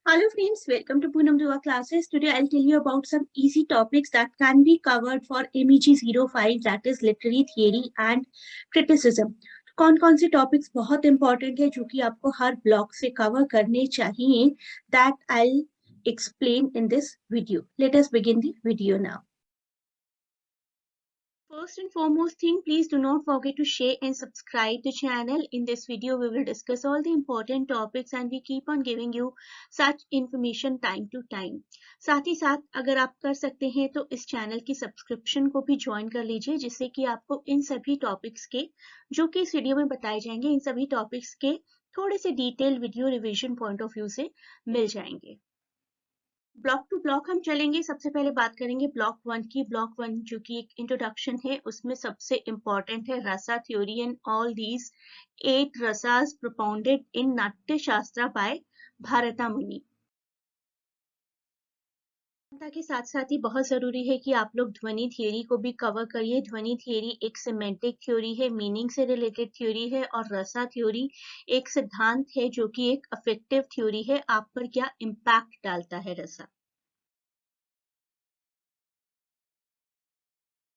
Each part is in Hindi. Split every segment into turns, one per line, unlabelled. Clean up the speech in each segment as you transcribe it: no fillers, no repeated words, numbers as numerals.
Hello friends, welcome to Poonam Dua classes. Today I'll tell you about some easy topics that can be covered for MEG 05, that is literary theory and criticism. कौन कौन से टॉपिक्स बहुत इंपॉर्टेंट है जो कि आपको हर ब्लॉक से कवर करने चाहिए, that I'll explain in this video. Let us begin the video now. First and foremost thing, please do not forget to share and subscribe the channel. In this video, we will discuss all the important topics and we keep on giving you such information time to time. साथ ही साथ अगर आप कर सकते हैं तो इस चैनल की सब्सक्रिप्शन को भी ज्वाइन कर लीजिए, जिससे कि आपको इन सभी टॉपिक्स के जो कि इस वीडियो में बताए जाएंगे, इन सभी टॉपिक्स के थोड़े से detail video revision point of view से मिल जाएंगे। ब्लॉक टू ब्लॉक हम चलेंगे। सबसे पहले बात करेंगे ब्लॉक वन की। ब्लॉक वन जो कि एक इंट्रोडक्शन है, उसमें सबसे इंपॉर्टेंट है rasa theory and all these 8 rasas propounded in Natya Shastra bye भारता मुनि। के साथ साथ ही बहुत जरूरी है कि आप लोग ध्वनि थियरी को भी कवर करिए। ध्वनि थियरी एक सिमेंटिक थ्योरी है, मीनिंग से रिलेटेड थ्योरी है, और रसा थ्योरी एक सिद्धांत है जो कि एक अफेक्टिव थ्योरी है। आप पर क्या इम्पैक्ट डालता है रसा।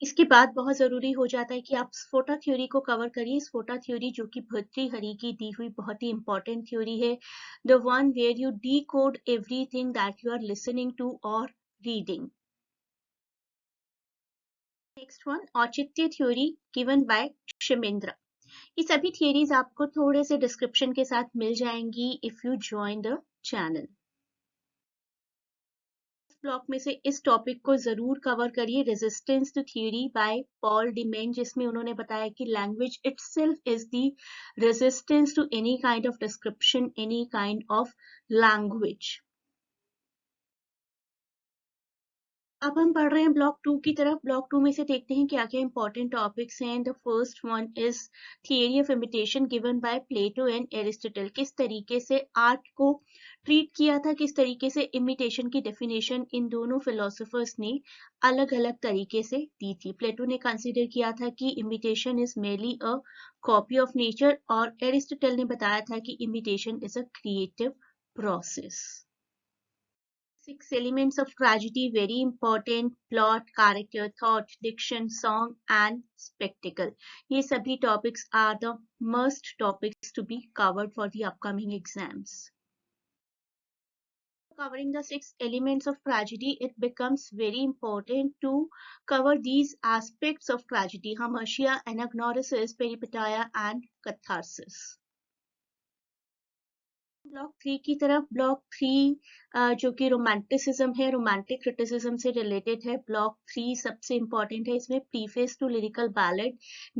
इसके बाद बहुत ज़रूरी हो जाता है कि आप स्फोटा थ्योरी को कवर करिए। स्फोटा थ्योरी जो कि भर्तृहरि की दी हुई बहुत ही इंपॉर्टेंट थ्योरी है, the one where you decode everything that you are listening to or reading. Next one औचित्य थ्योरी गिवन बाय क्षेमेंद्र। ये सभी थियरीज आपको थोड़े से डिस्क्रिप्शन के साथ मिल जाएंगी if you join the channel. Block में से इस टॉपिक को जरूर कवर करिए, resistance to theory by Paul de, Man उन्होंने बताया कि language itself is the resistance to any kind of description, any kind of language. अब हम पढ़ रहे हैं ब्लॉक टू की तरफ। ब्लॉक टू में से देखते हैं क्या क्या इंपॉर्टेंट टॉपिक्स हैं। The first one is theory of imitation given by Plato and Aristotle. किस तरीके से आर्ट को ट्रीट किया था, किस तरीके से इमिटेशन की डेफिनेशन इन दोनों फिलोसोफर्स ने अलग अलग तरीके से दी थी। प्लेटो ने कंसीडर किया था कि imitation is merely a copy of nature, और एरिस्टोटल ने बताया था कि imitation is a creative process. 6 elements of tragedy, very important: plot, character, thought, diction, song and spectacle. ये सभी topics are the must topics to be covered for the upcoming exams. Covering the 6 elements of tragedy, it becomes very important to cover these aspects of tragedy: hamartia, anagnorisis, peripeteia and catharsis. Block three की तरफ। ब्लॉक थ्री जो कि रोमांटिसिज्म है, रोमांटिक क्रिटिसिज्म से रिलेटेड है। ब्लॉक थ्री सबसे इंपॉर्टेंट है। इसमें preface to lyrical ballad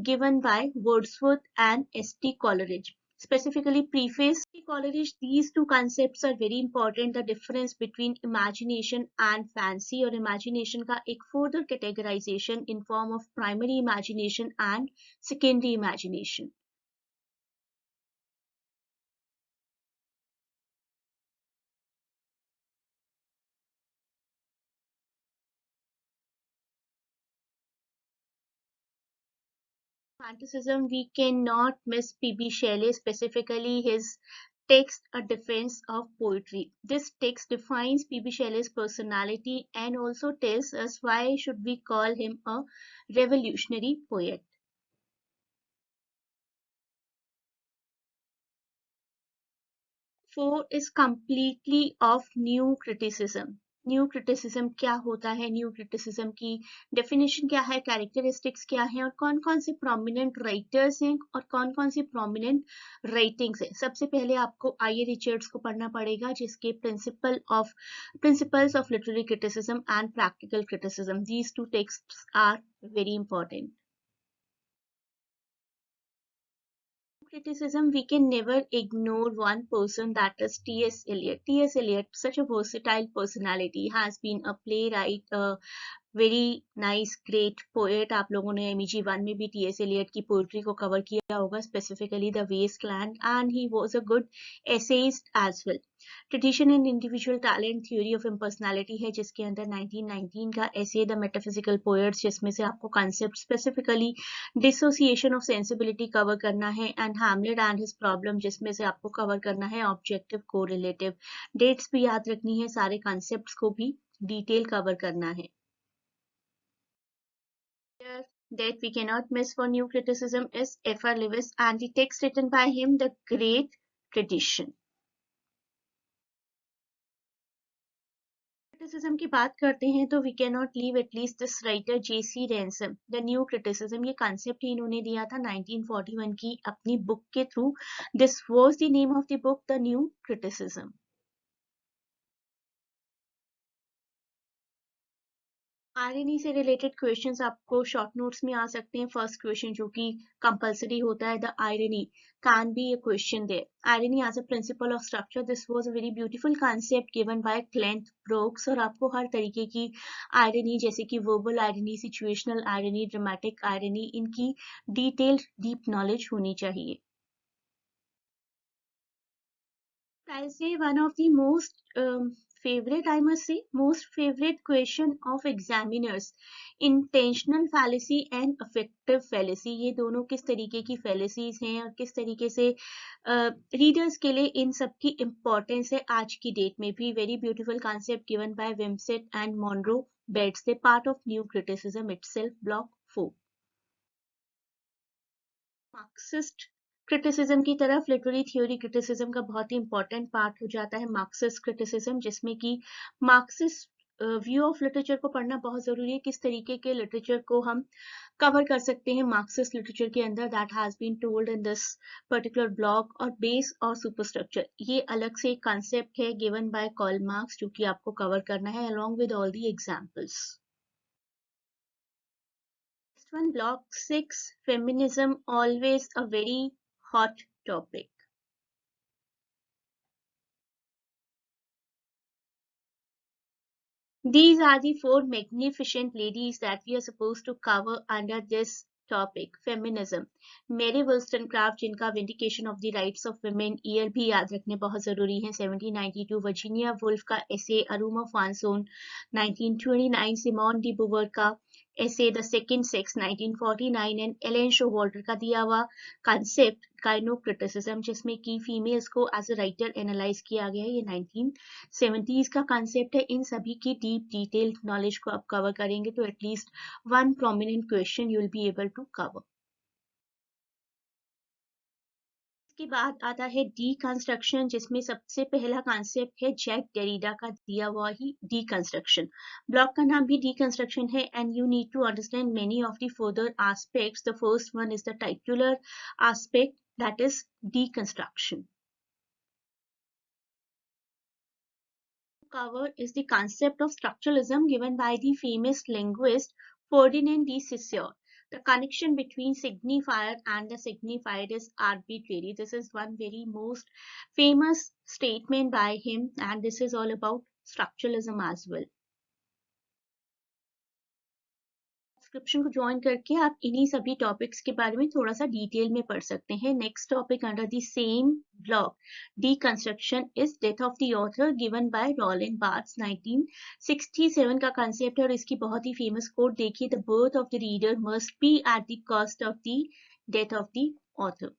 given by Wordsworth and ST. Coleridge. Specifically, preface Coleridge, these two concepts are very important. The difference between imagination and fancy, और imagination का एक further categorization in form of primary imagination and secondary imagination. Romanticism, we cannot miss P.B. Shelley, specifically his text A Defense of Poetry. This text defines P.B. Shelley's personality and also tells us why should we call him a revolutionary poet. Four is completely of new criticism. New criticism क्या होता है, न्यू क्रिटिसिज्म की डेफिनेशन क्या है, कैरेक्टरिस्टिक्स क्या है, और कौन कौन से प्रोमिनेंट राइटर्स हैं और कौन कौन सी प्रोमिनेंट राइटिंग्स हैं। सबसे पहले आपको आई.ए. रिचर्ड्स को पढ़ना पड़ेगा, जिसके principles of literary criticism and practical criticism, these two texts are very important. Criticism, we can never ignore one person, that is T.S. Eliot. T.S. Eliot, such a versatile personality, has been a playwright, a very nice great poet. आप लोगों ने MEG 1 में भी T.S. Eliot की पोएट्री को कवर किया होगा, specifically the Waste Land, and he was a good essayist as well. Tradition in individual talent theory of impersonality है, जिसके अंदर 1919 का एसे द मेटाफिजिकल पोएट्स, जिसमें से आपको concept specifically dissociation of sensibility cover करना है, and Hamlet and his problem, जिसमें से आपको कवर करना है ऑब्जेक्टिव कोरिलेटिव। डेट्स भी याद रखनी है, सारे कॉन्सेप्ट्स को भी डिटेल कवर करना है। That we cannot miss for new criticism is F.R. Lewis and the text written by him, The Great Tradition. Criticism की बात करते हैं तो we can not leave at least this writer J.C. Ransom. The new criticism, ये कॉन्सेप्ट ही इन्होंने दिया था 1941 की अपनी बुक के through. This was the name of the book, the new criticism. Irony से रिलेटेड क्वेश्चंस आपको शॉर्ट नोट्स में आ सकते हैं। फर्स्ट क्वेश्चन जो कि कंपलसरी होता है, the irony can be a question there. Irony as a principle of structure, this was a very beautiful concept given by Cleanth Brooks. और आपको हर तरीके की आयरनी, जैसे कि verbal irony, situational irony, dramatic irony, इनकी डिटेल्ड डीप नॉलेज होनी चाहिए। I'll say one of the most favorite, I must say, most favorite question of examiners, intentional fallacy and affective fallacy। ये दोनों किस तरीके की fallacies हैं और किस तरीके से रीडर्स के लिए इन सब की इम्पोर्टेंस है आज की डेट में भी। Very beautiful concept given by Wimsatt and Monroe Beardsley, they part of new criticism itself, block 4। Marxist criticism की तरफ, लिटरेरी थ्योरी क्रिटिसिज्म का बहुत ही इंपॉर्टेंट पार्ट हो जाता है मार्क्सिस्ट क्रिटिसिज्म, जिसमें कि मार्क्सिस्ट व्यू ऑफ लिटरेचर को पढ़ना बहुत जरूरी है। किस तरीके के लिटरेचर को हम कवर कर सकते हैं मार्क्सिस्ट लिटरेचर के अंदर, that has been told in this particular blog. और बेस और सुपरस्ट्रक्चर, ये अलग से एक कॉन्सेप्ट है गिवन बाय कार्ल मार्क्स, जो कि आपको कवर करना है along with all the examples. Next one, block 6, feminism, always a very hot topic. These are the 4 magnificent ladies that we are supposed to cover under this topic, feminism. Mary Wollstonecraft, जिनका Vindication of the Rights of Women year भी याद रखने बहुत जरूरी है, 1792। वर्जीनिया वुल्फ का essay A Room of One's Own, 1929। Simone de Beauvoir का essay the second sex, 1949। And Elaine Showalter का दिया हुआ कॉन्सेप्ट काइनो क्रिटिसिज्म, जिसमें कि फीमेल्स को एज अ राइटर एनालाइज किया गया है, ये 1970s का कॉन्सेप्ट है। इन सभी की डीप डिटेल्ड नॉलेज को आप कवर करेंगे तो at least one prominent question you will be able to cover. इसके बाद आता है डीकंस्ट्रक्शन, जिसमें सबसे पहला कॉन्सेप्ट है जैक डेरिडा का दिया हुआ ही डीकंस्ट्रक्शन। ब्लॉग का नाम भी डीकंस्ट्रक्शन है, and you need to understand many of the further aspects. The first one is the titular aspect, that is deconstruction. Cover is the concept of structuralism given by the famous linguist Ferdinand de Saussure. The connection between signifier and the signified is arbitrary. This is one very most famous statement by him, and this is all about structuralism as well. Subscription को ज्वाइन करके आप इन्हीं सभी टॉपिक्स के बारे में थोड़ा सा डिटेल में पढ़ सकते हैं। Next topic under the same block, deconstruction, is death of the author given by Roland Barthes, 1967 का कंसेप्ट है। और इसकी बहुत ही फेमस कोट देखिए, the birth of the reader must be at the cost of the death of the author.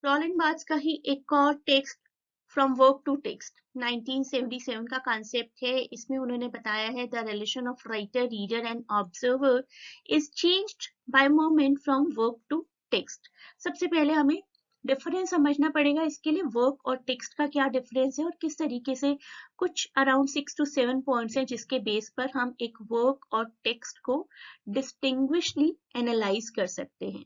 Roland Barthes का ही एक और text, from work to text, 1977 का कॉन्सेप्ट है। इसमें उन्होंने बताया है the relation of writer, reader and observer is changed by moment from work to text. सबसे पहले हमें डिफरेंस समझना पड़ेगा इसके लिए, वर्क और टेक्स्ट का क्या डिफरेंस है और किस तरीके से कुछ अराउंड 6 to 7 पॉइंट्स हैं जिसके बेस पर हम एक वर्क और टेक्स्ट को डिस्टिंग्विशली एनालाइज कर सकते हैं।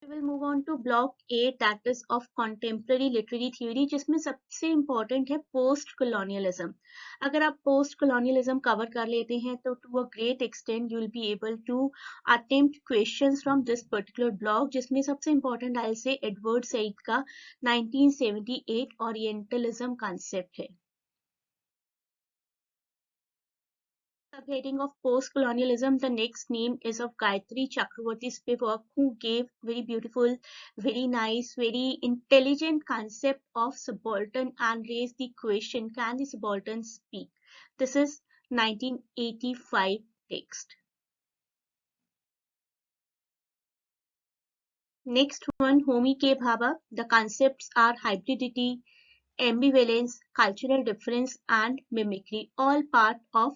We will move on to block 8, that is of contemporary literary theory, जिसमें सबसे important है post colonialism. अगर आप post colonialism cover कर लेते हैं तो to a great extent you will be able to attempt questions from this particular block, जिसमें सबसे important I'll say Edward Said का 1978 Orientalism concept है. Subheading of post-colonialism, the next name is of Gayatri Chakravarti Spivak, who gave very beautiful, very nice, very intelligent concept of subaltern and raised the question, can the subaltern speak? This is 1985 text. Next one, Homi K. Bhabha. The concepts are hybridity, ambivalence, cultural difference, and mimicry, all part of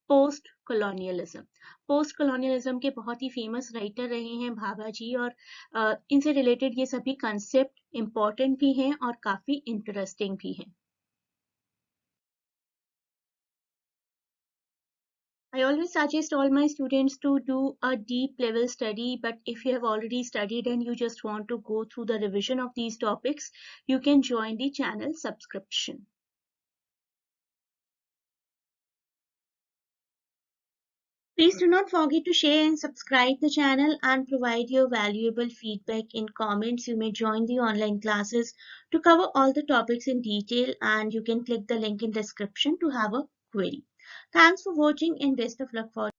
post colonialism. Post colonialism के बहुत ही फेमस राइटर रहे हैं भाभा जी, और इनसे रिलेटेड ये सभी कंसेप्ट इंपॉर्टेंट भी हैं और काफी इंटरेस्टिंग भी हैं. I always suggest all my students to do a deep level study, but if you have already studied and you just want to go through the revision of these topics, you can join the channel subscription. Please do not forget to share and subscribe the channel and provide your valuable feedback in comments. You may join the online classes to cover all the topics in detail, and you can click the link in description to have a query. Thanks for watching and best of luck for